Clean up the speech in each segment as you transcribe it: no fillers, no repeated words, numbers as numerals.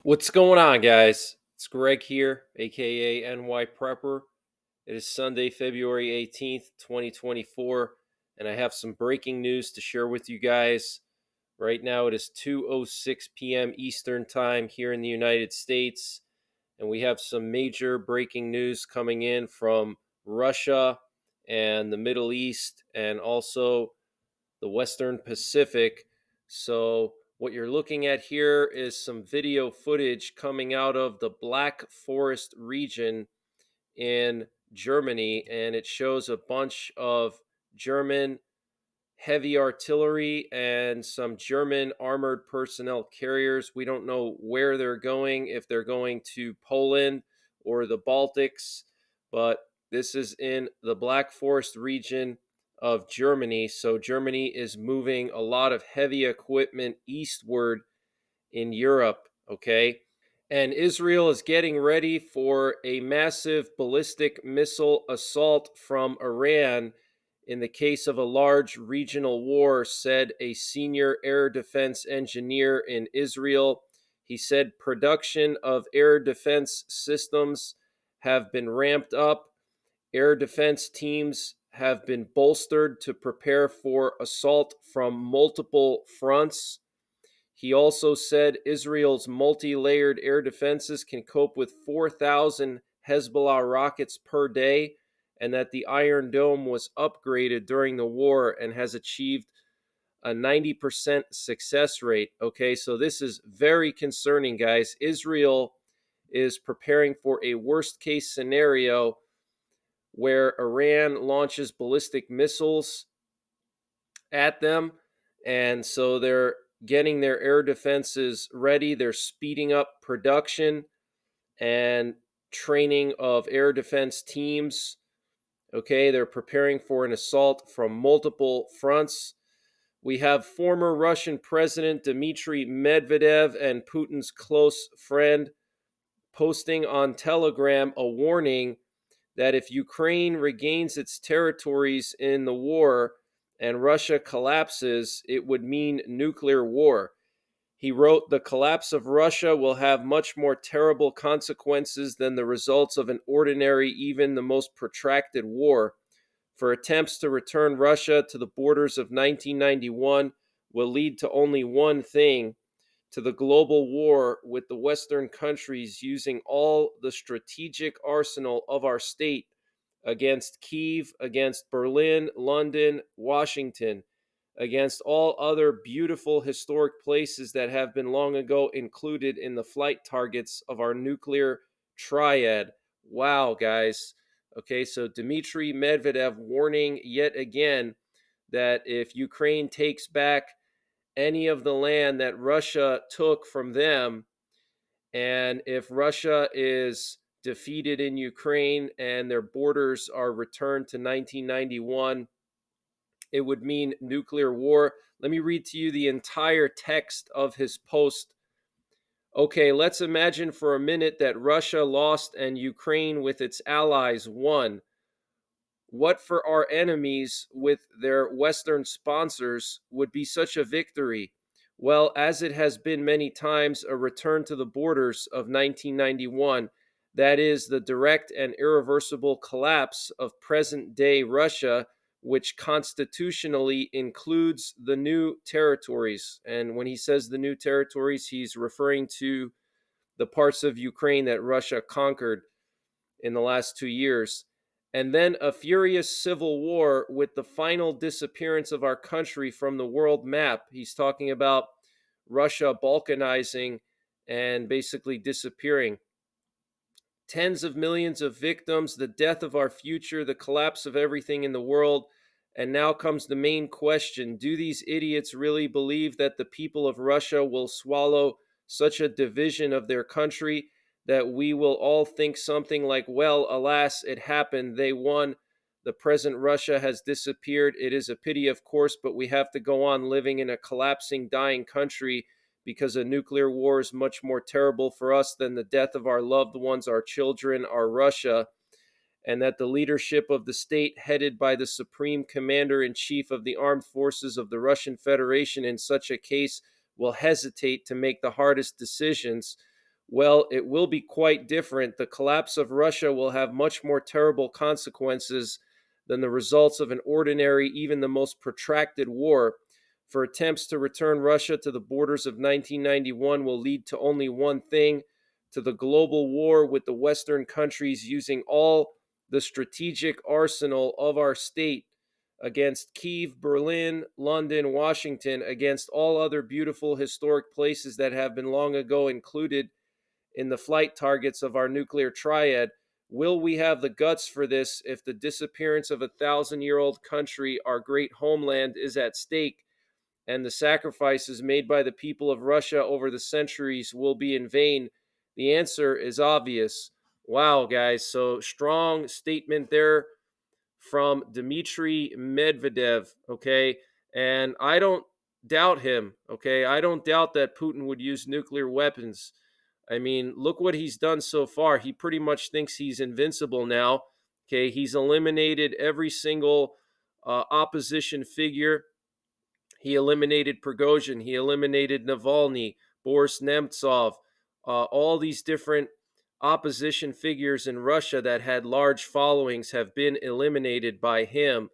What's going on, guys? It's Greg here, aka NYPrepper. It is Sunday, February 18th, 2024, and I have some breaking news to share with you guys. Right now, it is 2:06 p.m. Eastern Time here in the United States, and we have some major breaking news coming in from Russia and the Middle East, and also the Western Pacific. So, what you're looking at here is some video footage coming out of the Black Forest region in Germany, and it shows a bunch of German heavy artillery and some German armored personnel carriers. We don't know where they're going, if they're going to Poland or the Baltics, but this is in the Black Forest region of Germany. So Germany is moving a lot of heavy equipment eastward in Europe, okay? And Israel is getting ready for a massive ballistic missile assault from Iran in the case of a large regional war, said a senior air defense engineer in Israel. He said production of air defense systems have been ramped up. Air defense teams have been bolstered to prepare for assault from multiple fronts. He also said Israel's multi layered air defenses can cope with 4,000 Hezbollah rockets per day, and that the Iron Dome was upgraded during the war and has achieved a 90% success rate. Okay, so this is very concerning, guys. Israel is preparing for a worst case scenario where Iran launches ballistic missiles at them. And so they're getting their air defenses ready. They're speeding up production and training of air defense teams. Okay, they're preparing for an assault from multiple fronts. We have former Russian President Dmitry Medvedev and Putin's close friend posting on Telegram a warning that if Ukraine regains its territories in the war and Russia collapses, it would mean nuclear war. He wrote, "The collapse of Russia will have much more terrible consequences than the results of an ordinary, even the most protracted war. For attempts to return Russia to the borders of 1991 will lead to only one thing, to the global war with the Western countries using all the strategic arsenal of our state against Kiev, against Berlin, London, Washington, against all other beautiful historic places that have been long ago included in the flight targets of our nuclear triad." Wow, guys. Okay, so Dmitry Medvedev warning yet again that if Ukraine takes back any of the land that Russia took from them, and if Russia is defeated in Ukraine and their borders are returned to 1991, it would mean nuclear war. Let me read to you the entire text of his post. Okay, let's imagine for a minute that Russia lost and Ukraine with its allies won. What for our enemies with their Western sponsors would be such a victory? Well, as it has been many times, a return to the borders of 1991, that is, the direct and irreversible collapse of present day Russia, which constitutionally includes the new territories. And when he says the new territories, he's referring to the parts of Ukraine that Russia conquered in the last 2 years. And then a furious civil war with the final disappearance of our country from the world map. He's talking about Russia balkanizing and basically disappearing. Tens of millions of victims, the death of our future, the collapse of everything in the world. And now comes the main question. Do these idiots really believe that the people of Russia will swallow such a division of their country that we will all think something like, well, alas, it happened, they won, the present Russia has disappeared. It is a pity, of course, but we have to go on living in a collapsing, dying country because a nuclear war is much more terrible for us than the death of our loved ones, our children, our Russia, and that the leadership of the state headed by the Supreme Commander in Chief of the Armed Forces of the Russian Federation in such a case will hesitate to make the hardest decisions. Well, it will be quite different. The collapse of Russia will have much more terrible consequences than the results of an ordinary, even the most protracted war. For attempts to return Russia to the borders of 1991 will lead to only one thing, to the global war with the Western countries using all the strategic arsenal of our state against Kiev, Berlin, London, Washington, against all other beautiful historic places that have been long ago included in the flight targets of our nuclear triad. Will we have the guts for this if the disappearance of a 1,000-year-old country, our great homeland, is at stake, and the sacrifices made by the people of Russia over the centuries will be in vain? The answer is obvious. Wow, guys. So, strong statement there from Dmitry Medvedev, okay? And I don't doubt him, okay? I don't doubt that Putin would use nuclear weapons. I mean, look what he's done so far. He pretty much thinks he's invincible now, okay? He's eliminated every single opposition figure. He eliminated Prigozhin, he eliminated Navalny, Boris Nemtsov, all these different opposition figures in Russia that had large followings have been eliminated by him.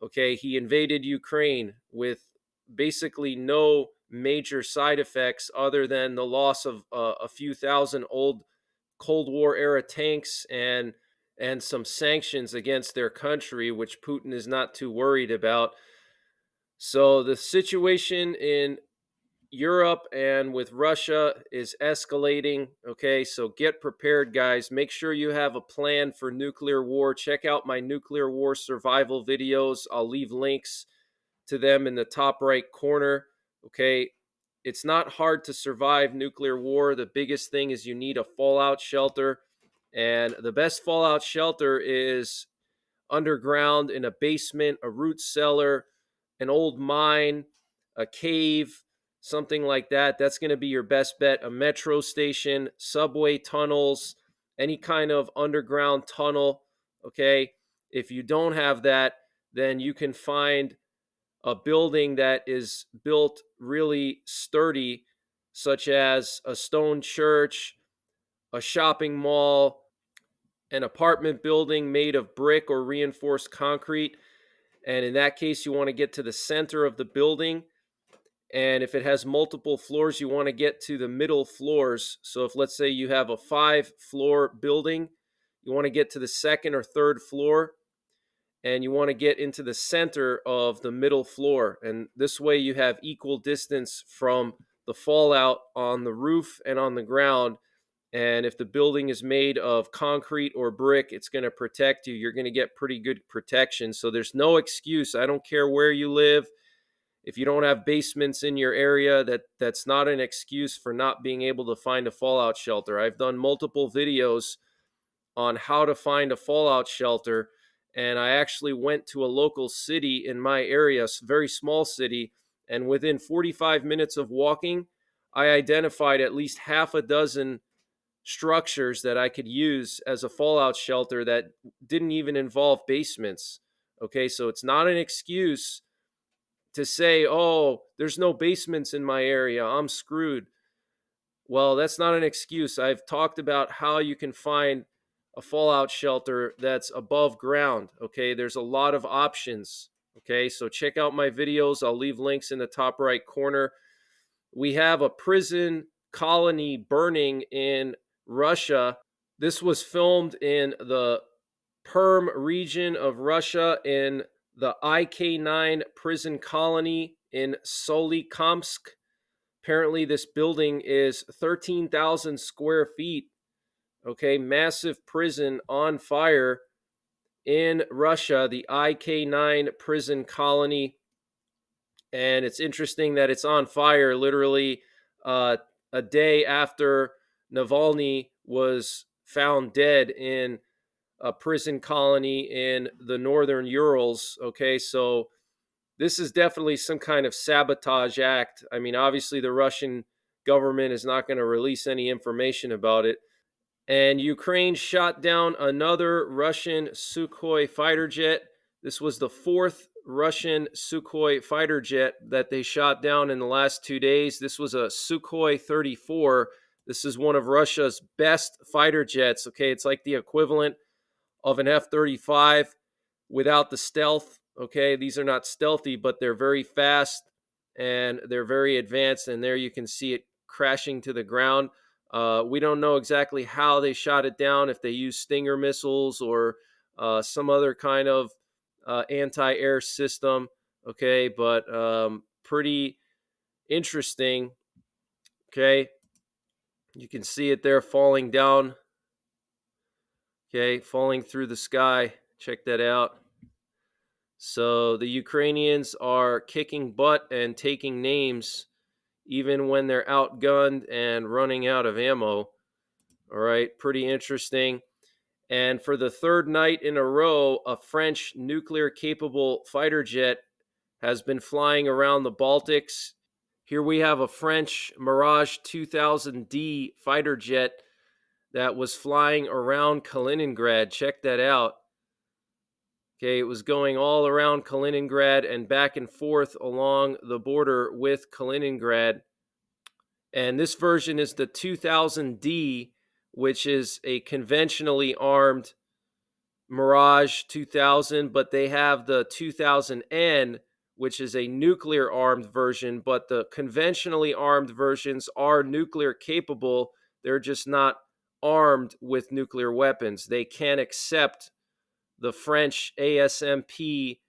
Okay, he invaded Ukraine with basically no major side effects other than the loss of a few thousand old Cold War era tanks and some sanctions against their country, which Putin is not too worried about. So the situation in Europe and with Russia is escalating. Okay, so get prepared, guys. Make sure you have a plan for nuclear war. Check out my nuclear war survival videos. I'll leave links to them in the top right corner. Okay, it's not hard to survive nuclear war. The biggest thing is you need a fallout shelter. And the best fallout shelter is underground in a basement, a root cellar, an old mine, a cave, something like that. That's going to be your best bet. A metro station, subway tunnels, any kind of underground tunnel. Okay. If you don't have that, then you can find a building that is built really sturdy, such as a stone church, a shopping mall, an apartment building made of brick or reinforced concrete. And in that case, you want to get to the center of the building. And if it has multiple floors, you want to get to the middle floors. So if, let's say, you have a 5-floor building, you want to get to the second or third floor, and you want to get into the center of the middle floor. And this way you have equal distance from the fallout on the roof and on the ground. And if the building is made of concrete or brick, it's going to protect you. You're going to get pretty good protection. So there's no excuse. I don't care where you live. If you don't have basements in your area, that's not an excuse for not being able to find a fallout shelter. I've done multiple videos on how to find a fallout shelter, and I actually went to a local city in my area, a very small city, and within 45 minutes of walking, I identified at least half a dozen structures that I could use as a fallout shelter that didn't even involve basements. Okay, so it's not an excuse to say, oh, there's no basements in my area, I'm screwed. Well, that's not an excuse. I've talked about how you can find a fallout shelter that's above ground. Okay, there's a lot of options. Okay, so check out my videos. I'll leave links in the top right corner. We have a prison colony burning in Russia. This was filmed in the Perm region of Russia in the IK9 prison colony in Solikamsk. Apparently, this building is 13,000 square feet. Okay, massive prison on fire in Russia, the IK9 prison colony. And it's interesting that it's on fire literally a day after Navalny was found dead in a prison colony in the northern Urals. Okay, so this is definitely some kind of sabotage act. I mean, obviously, the Russian government is not going to release any information about it. And Ukraine shot down another Russian Sukhoi fighter jet. This was the fourth Russian Sukhoi fighter jet that they shot down in the last 2 days. This was a Sukhoi 34. This is one of Russia's best fighter jets. Okay, it's like the equivalent of an F-35 without the stealth. Okay, these are not stealthy, but they're very fast and they're very advanced. And there you can see it crashing to the ground. We don't know exactly how they shot it down, if they used Stinger missiles or some other kind of anti-air system. Okay, but pretty interesting. Okay, you can see it there falling down. Okay, falling through the sky. Check that out. So the Ukrainians are kicking butt and taking names even when they're outgunned and running out of ammo. All right, pretty interesting. And for the third night in a row, a French nuclear capable fighter jet has been flying around the Baltics. Here we have a French Mirage 2000D fighter jet that was flying around Kaliningrad. Check that out. Okay, it was going all around Kaliningrad and back and forth along the border with Kaliningrad. And this version is the 2000D, which is a conventionally armed Mirage 2000, but they have the 2000N, which is a nuclear armed version, but the conventionally armed versions are nuclear capable. They're just not armed with nuclear weapons. They can accept the French ASMP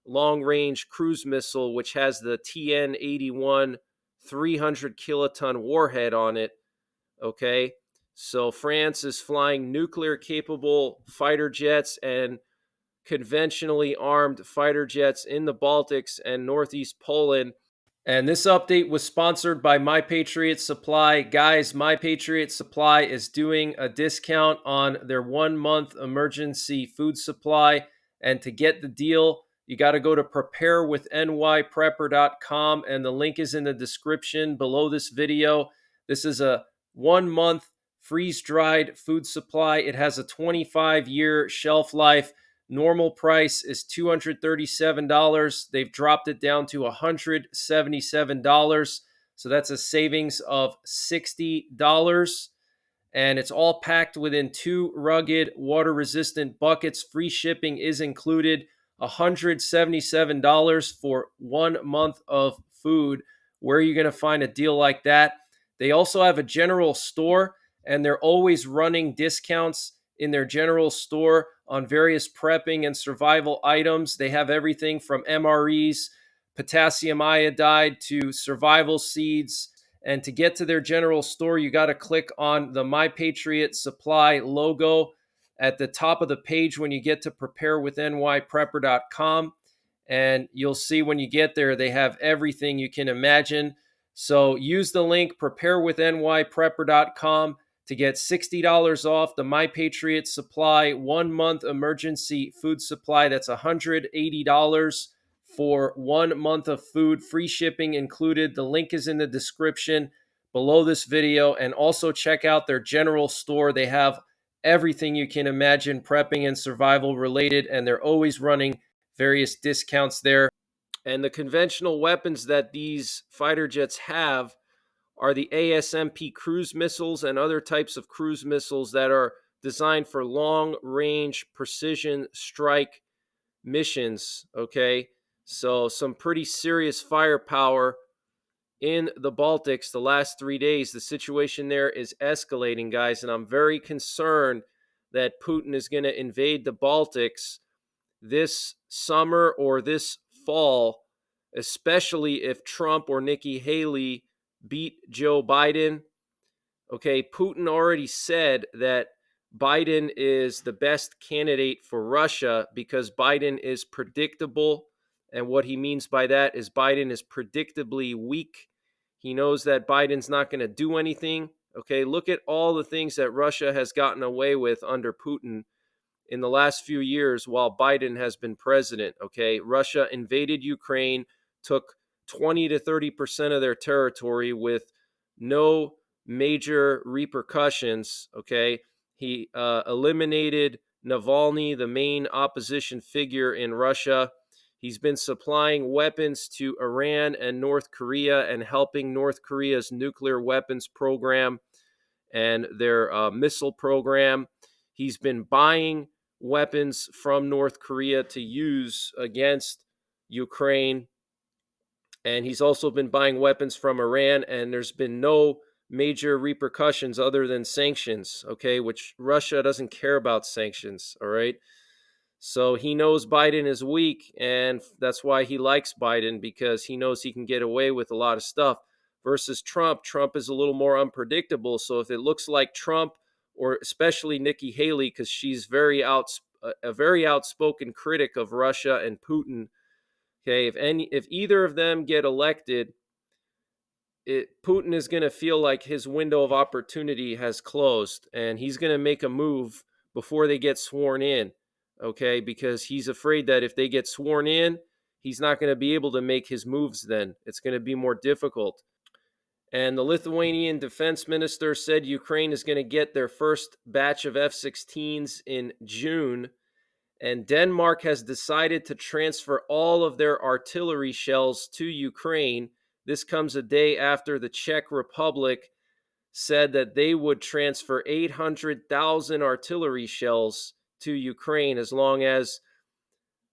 long range cruise missile, which has the TN 81 300 kiloton warhead on it. Okay. So France is flying nuclear capable fighter jets and conventionally armed fighter jets in the Baltics and northeast Poland. And this update was sponsored by My Patriot Supply. Guys, My Patriot Supply is doing a discount on their 1 month emergency food supply. And to get the deal, you got to go to preparewithnyprepper.com, and the link is in the description below this video. This is a 1 month freeze dried food supply. It has a 25-year shelf life. Normal price is $237. They've dropped it down to $177. So that's a savings of $60. And it's all packed within 2 rugged, water resistant buckets. Free shipping is included. $177 for 1 month of food. Where are you going to find a deal like that? They also have a general store, and they're always running discounts in their general store on various prepping and survival items. They have everything from MREs, potassium iodide, to survival seeds. And to get to their general store, you got to click on the My Patriot Supply logo at the top of the page when you get to preparewithnyprepper.com. And you'll see when you get there, they have everything you can imagine. So use the link preparewithnyprepper.com to get $60 off the My Patriot Supply 1 month emergency food supply. That's $180 for 1 month of food, free shipping included. The link is in the description below this video. And also check out their general store. They have everything you can imagine prepping and survival related, and they're always running various discounts there. And the conventional weapons that these fighter jets have are the ASMP cruise missiles and other types of cruise missiles that are designed for long range precision strike missions. Okay, so some pretty serious firepower in the Baltics the last 3 days. The situation there is escalating, guys, and I'm very concerned that Putin is going to invade the Baltics this summer or this fall, especially if Trump or Nikki Haley beat Joe Biden. Okay, Putin already said that Biden is the best candidate for Russia because Biden is predictable. And what he means by that is Biden is predictably weak. He knows that Biden's not going to do anything. Okay, look at all the things that Russia has gotten away with under Putin in the last few years while Biden has been president. Okay, Russia invaded Ukraine, took 20 to 30% of their territory with no major repercussions. Okay, he eliminated Navalny, the main opposition figure in Russia. He's been supplying weapons to Iran and North Korea and helping North Korea's nuclear weapons program. and their missile program. He's been buying weapons from North Korea to use against Ukraine, and he's also been buying weapons from Iran, and there's been no major repercussions other than sanctions, okay, which Russia doesn't care about sanctions, all right? So he knows Biden is weak, and that's why he likes Biden, because he knows he can get away with a lot of stuff. Versus Trump, Trump is a little more unpredictable. So if it looks like Trump, or especially Nikki Haley, because she's a very outspoken critic of Russia and Putin. Okay, if either of them get elected, Putin is going to feel like his window of opportunity has closed, and he's going to make a move before they get sworn in, okay? Because he's afraid that if they get sworn in, he's not going to be able to make his moves then. It's going to be more difficult. And the Lithuanian defense minister said Ukraine is going to get their first batch of F 16s in June. And Denmark has decided to transfer all of their artillery shells to Ukraine. This comes a day after the Czech Republic said that they would transfer 800,000 artillery shells to Ukraine as long as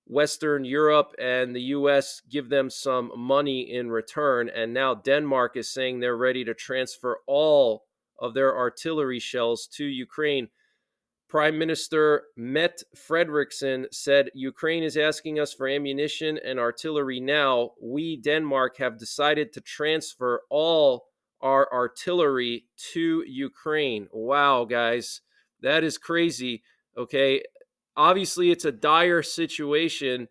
Western Europe and the US give them some money in return. And now Denmark is saying they're ready to transfer all of their artillery shells to Ukraine. Prime Minister Mette Frederiksen said, Ukraine is asking us for ammunition and artillery now. We, Denmark, have decided to transfer all our artillery to Ukraine. Wow, guys, that is crazy. Okay, obviously, it's a dire situation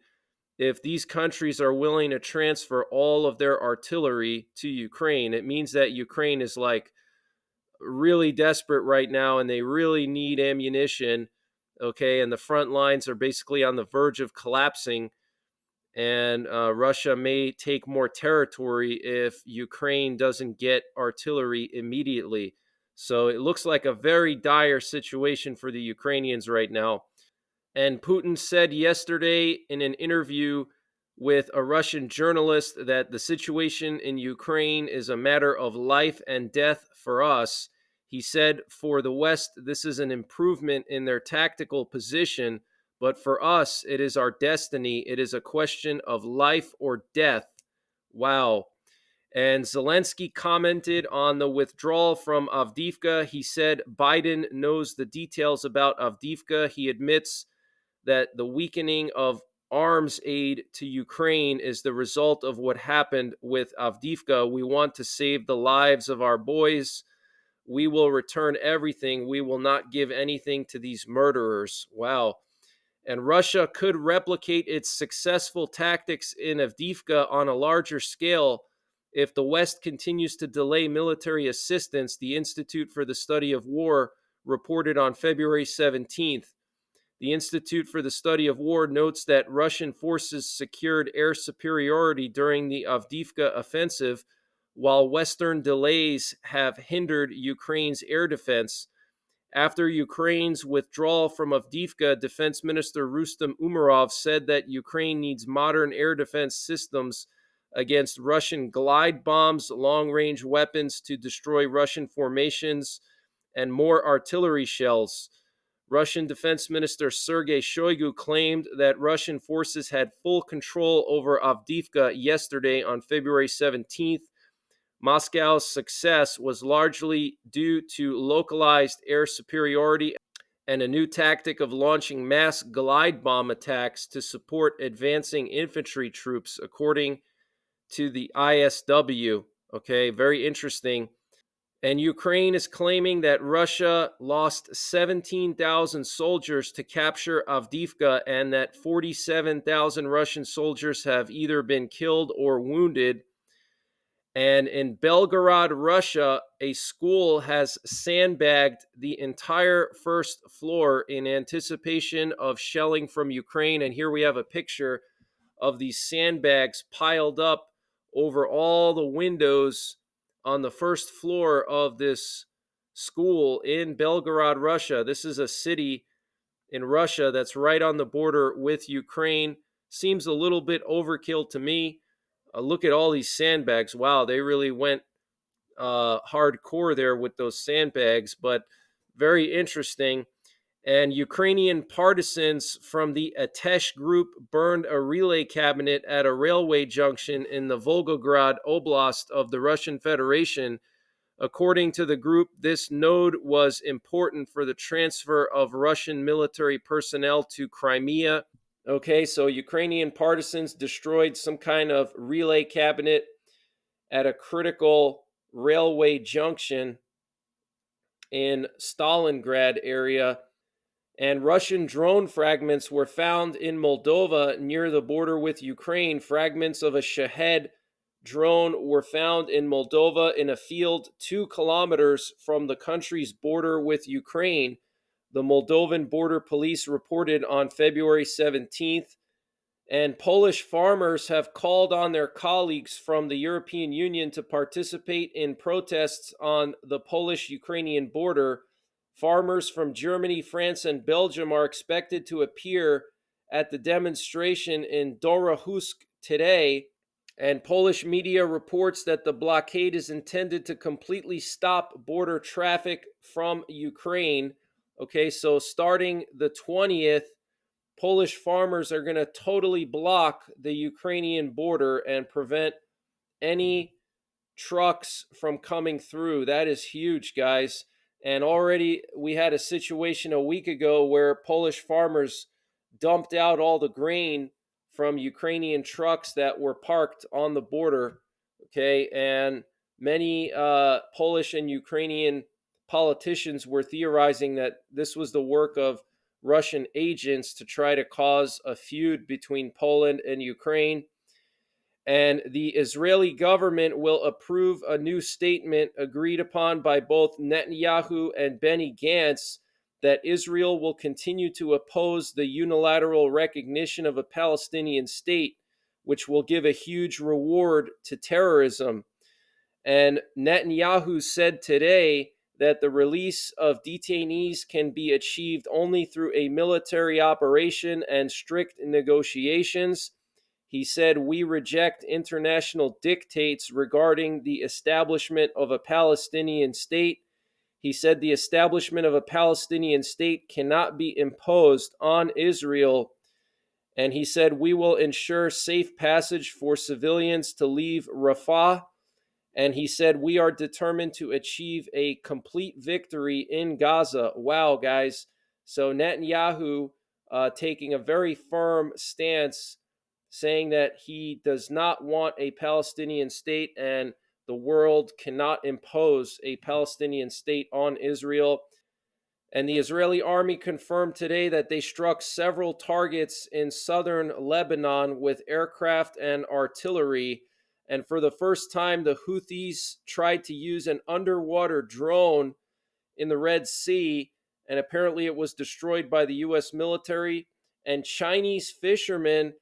if these countries are willing to transfer all of their artillery to Ukraine. It means that Ukraine is like really desperate right now and they really need ammunition. Okay, and the front lines are basically on the verge of collapsing, and Russia may take more territory if Ukraine doesn't get artillery immediately. So it looks like a very dire situation for the Ukrainians right now. And Putin said yesterday in an interview with a Russian journalist that the situation in Ukraine is a matter of life and death for us. He said, for the West, this is an improvement in their tactical position, but for us, it is our destiny. It is a question of life or death. Wow. And Zelensky commented on the withdrawal from Avdiivka. He said Biden knows the details about Avdiivka. He admits that the weakening of arms aid to Ukraine is the result of what happened with Avdiivka. We want to save the lives of our boys. We will return everything. We will not give anything to these murderers. Wow. And Russia could replicate its successful tactics in Avdiivka on a larger scale if the West continues to delay military assistance, the Institute for the Study of War reported on February 17th. The Institute for the Study of War notes that Russian forces secured air superiority during the Avdiivka offensive, while Western delays have hindered Ukraine's air defense. After Ukraine's withdrawal from Avdiivka, Defense Minister Rustem Umerov said that Ukraine needs modern air defense systems against Russian glide bombs, long-range weapons to destroy Russian formations, and more artillery shells. Russian Defense Minister Sergei Shoigu claimed that Russian forces had full control over Avdiivka yesterday on February 17th. Moscow's success was largely due to localized air superiority and a new tactic of launching mass glide bomb attacks to support advancing infantry troops, according to the ISW. Okay, very interesting. And Ukraine is claiming that Russia lost 17,000 soldiers to capture Avdiivka and that 47,000 Russian soldiers have either been killed or wounded. And in Belgorod, Russia, a school has sandbagged the entire first floor in anticipation of shelling from Ukraine. And here we have a picture of these sandbags piled up over all the windows on the first floor of this school in Belgorod, Russia. This is a city in Russia that's right on the border with Ukraine. Seems a little bit overkill to me. Look at all these sandbags. Wow, they really went hardcore there with those sandbags, but very interesting. And Ukrainian partisans from the Atesh group burned a relay cabinet at a railway junction in the Volgograd Oblast of the Russian Federation. According to the group, this node was important for the transfer of Russian military personnel to Crimea. Okay, so Ukrainian partisans destroyed some kind of relay cabinet at a critical railway junction in Stalingrad area, and Russian drone fragments were found in Moldova near the border with Ukraine. Fragments of a Shahed drone were found in Moldova in a field 2 kilometers from the country's border with Ukraine. The Moldovan border police reported on February 17th. And Polish farmers have called on their colleagues from the European Union to participate in protests on the Polish Ukrainian border. Farmers from Germany, France, and Belgium are expected to appear at the demonstration in Dorohusk today. And Polish media reports that the blockade is intended to completely stop border traffic from Ukraine. Okay, so starting the 20th, Polish farmers are going to totally block the Ukrainian border and prevent any trucks from coming through. That is huge, guys. And already we had a situation a week ago where Polish farmers dumped out all the grain from Ukrainian trucks that were parked on the border. Okay. And many Polish and Ukrainian politicians were theorizing that this was the work of Russian agents to try to cause a feud between Poland and Ukraine. And the Israeli government will approve a new statement agreed upon by both Netanyahu and Benny Gantz that Israel will continue to oppose the unilateral recognition of a Palestinian state, which will give a huge reward to terrorism. And Netanyahu said today that the release of detainees can be achieved only through a military operation and strict negotiations. He said, "We reject international dictates regarding the establishment of a Palestinian state." He said the establishment of a Palestinian state cannot be imposed on Israel. And he said, "We will ensure safe passage for civilians to leave Rafah." And he said, "We are determined to achieve a complete victory in Gaza." Wow, guys. So Netanyahu taking a very firm stance, saying that he does not want a Palestinian state and the world cannot impose a Palestinian state on Israel. And the Israeli army confirmed today that they struck several targets in southern Lebanon with aircraft and artillery. And for the first time, the Houthis tried to use an underwater drone in the Red Sea, and apparently it was destroyed by the U.S. military. And Chinese fishermen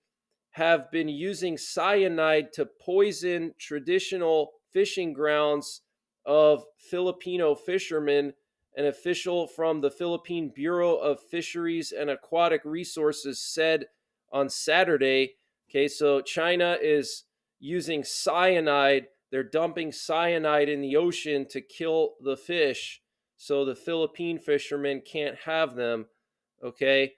have been using cyanide to poison traditional fishing grounds of Filipino fishermen. An official from the Philippine Bureau of Fisheries and Aquatic Resources said on Saturday. Okay, so China is using cyanide. They're dumping cyanide in the ocean to kill the fish so the Philippine fishermen can't have them. Okay,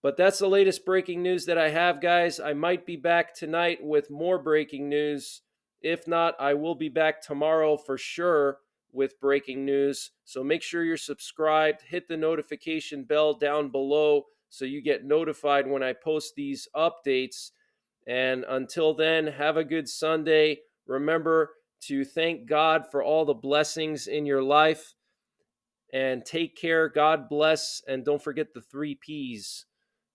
but that's the latest breaking news that I have, guys. I might be back tonight with more breaking news. If not, I will be back tomorrow for sure with breaking news. So make sure you're subscribed. Hit the notification bell down below so you get notified when I post these updates. And until then, have a good Sunday. Remember to thank God for all the blessings in your life. And take care. God bless. And don't forget the 3 Ps: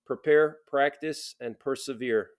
prepare, practice, and persevere.